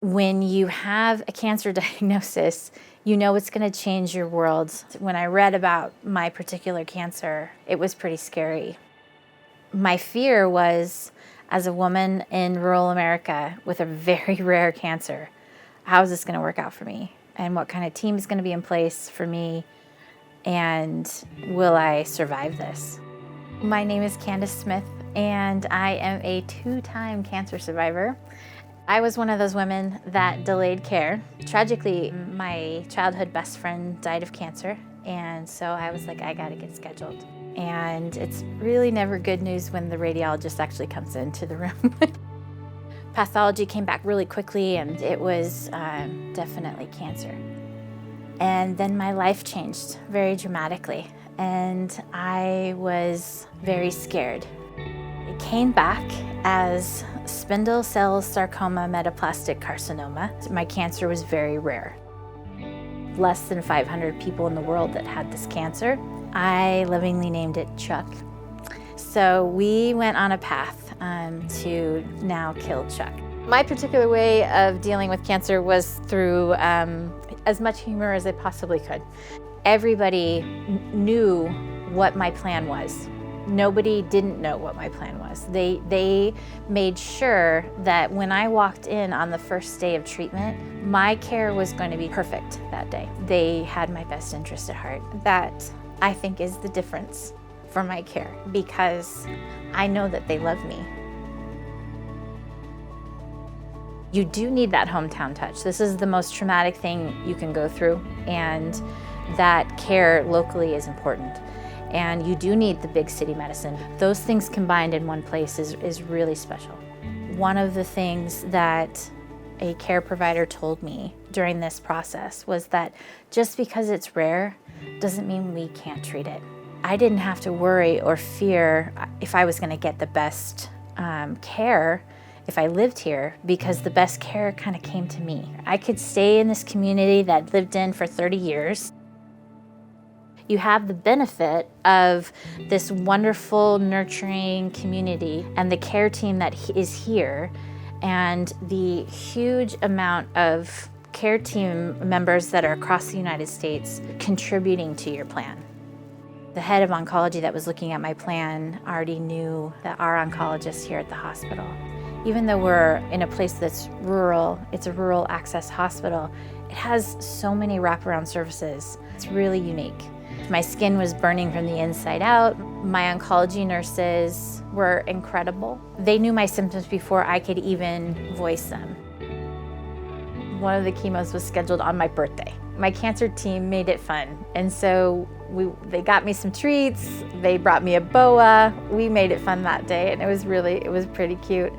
When you have a cancer diagnosis, you know it's going to change your world. When I read about my particular cancer, it was pretty scary. My fear was, as a woman in rural America with a very rare cancer, how is this going to work out for me? And what kind of team is going to be in place for me? And will I survive this? My name is Candis Smith, and I am a 2-time cancer survivor. I was one of those women that delayed care. Tragically, my childhood best friend died of cancer, and so I was like, I gotta get scheduled. And it's really never good news when the radiologist actually comes into the room. Pathology came back really quickly, and it was definitely cancer. And then my life changed very dramatically, and I was very scared. It came back as spindle cell sarcoma metaplastic carcinoma. My cancer was very rare. Less than 500 people in the world that had this cancer. I lovingly named it Chuck. So we went on a path to now kill Chuck. My particular way of dealing with cancer was through as much humor as I possibly could. Everybody knew what my plan was. Nobody didn't know what my plan was. They made sure that when I walked in on the first day of treatment, my care was going to be perfect that day. They had my best interest at heart. That, I think, is the difference for my care, because I know that they love me. You do need that hometown touch. This is the most traumatic thing you can go through, and that care locally is important. And you do need the big city medicine. Those things combined in one place is really special. One of the things that a care provider told me during this process was that just because it's rare doesn't mean we can't treat it. I didn't have to worry or fear if I was going to get the best care if I lived here, because the best care kind of came to me. I could stay in this community that I'd lived in for 30 years. You have the benefit of this wonderful, nurturing community and the care team that is here, and the huge amount of care team members that are across the United States contributing to your plan. The head of oncology that was looking at my plan already knew that our oncologist here at the hospital, even though we're in a place that's rural, it's a rural access hospital, it has so many wraparound services. It's really unique. My skin was burning from the inside out. My oncology nurses were incredible. They knew my symptoms before I could even voice them. One of the chemos was scheduled on my birthday. My cancer team made it fun, and so they got me some treats, they brought me a boa, we made it fun that day, and it was pretty cute.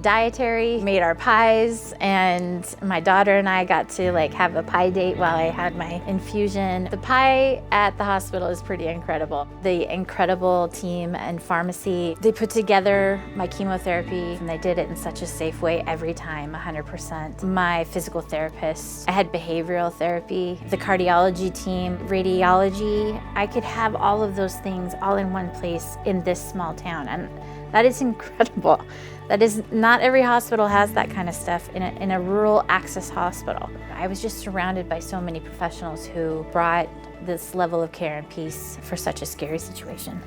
Dietary, made our pies, and my daughter and I got to have a pie date while I had my infusion. The pie at the hospital is pretty incredible. The incredible team and pharmacy, they put together my chemotherapy, and they did it in such a safe way every time, 100%. My physical therapist, I had behavioral therapy, the cardiology team, radiology. I could have all of those things all in one place in this small town, and that is incredible. That is, not every hospital has that kind of stuff in a rural access hospital. I was just surrounded by so many professionals who brought this level of care and peace for such a scary situation.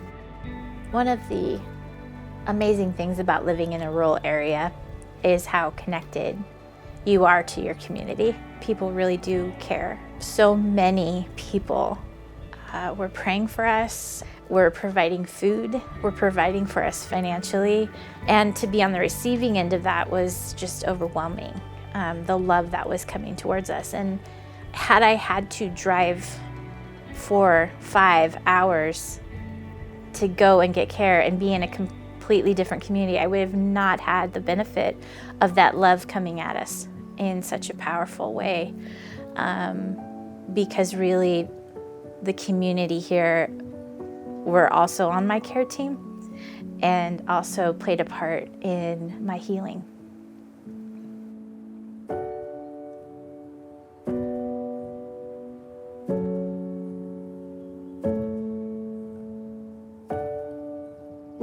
One of the amazing things about living in a rural area is how connected you are to your community. People really do care. So many people were praying for us. We're providing food, we're providing for us financially, and to be on the receiving end of that was just overwhelming, the love that was coming towards us. And had I had to drive 4-5 hours to go and get care and be in a completely different community, I would have not had the benefit of that love coming at us in such a powerful way, because really the community here were also on my care team and also played a part in my healing.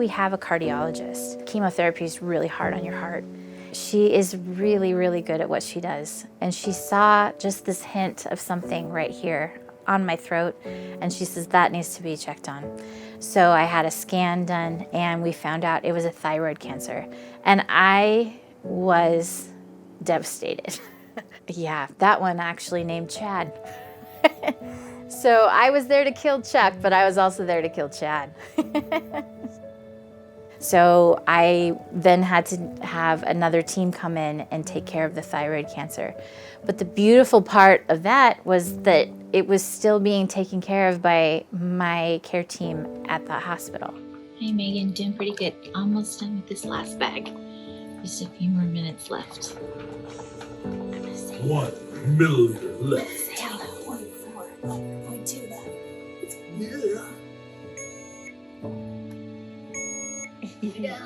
We have a cardiologist. Chemotherapy is really hard on your heart, She is really, really good at what she does. And she saw just this hint of something right here on my throat, and she says that needs to be checked on. So I had a scan done, and we found out it was a thyroid cancer. And I was devastated. Yeah, that one actually named Chad. So I was there to kill Chuck, but I was also there to kill Chad. So I then had to have another team come in and take care of the thyroid cancer. But the beautiful part of that was that it was still being taken care of by my care team at the hospital. Hey Megan, doing pretty good. Almost done with this last bag. Just a few more minutes left. 1 milliliter left. 0.4. Yeah.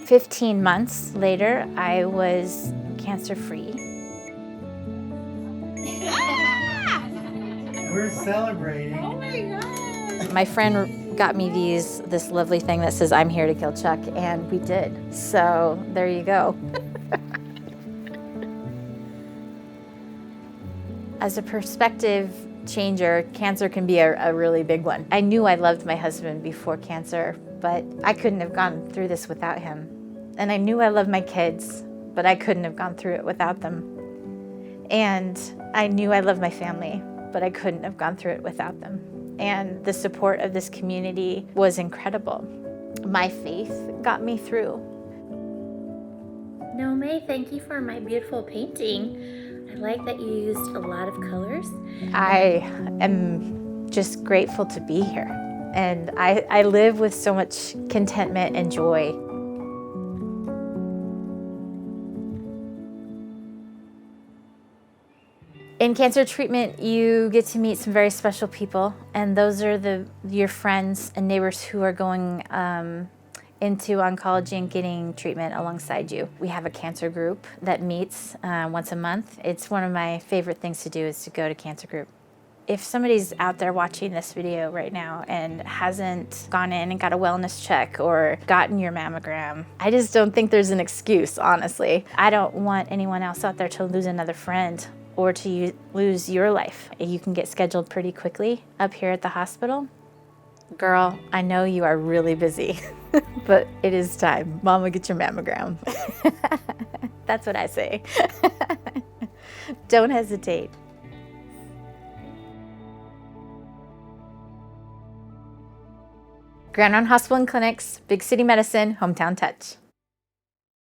15 months later, I was cancer-free. We're celebrating. Oh my God. My friend got me this lovely thing that says, "I'm here to kill Chuck," and we did. So there you go. As a perspective changer, cancer can be a really big one. I knew I loved my husband before cancer, but I couldn't have gone through this without him. And I knew I loved my kids, but I couldn't have gone through it without them. And I knew I loved my family, but I couldn't have gone through it without them. And the support of this community was incredible. My faith got me through. No, May, thank you for my beautiful painting. I like that you used a lot of colors. I am just grateful to be here. And I live with so much contentment and joy. In cancer treatment, you get to meet some very special people, and those are your friends and neighbors who are going into oncology and getting treatment alongside you. We have a cancer group that meets once a month. It's one of my favorite things to do is to go to cancer group. If somebody's out there watching this video right now and hasn't gone in and got a wellness check or gotten your mammogram, I just don't think there's an excuse, honestly. I don't want anyone else out there to lose another friend or to lose your life. You can get scheduled pretty quickly up here at the hospital. Girl, I know you are really busy, but it is time. Mama, get your mammogram. That's what I say. Don't hesitate. Grande Ronde Hospital and Clinics, Big City Medicine, Hometown Touch.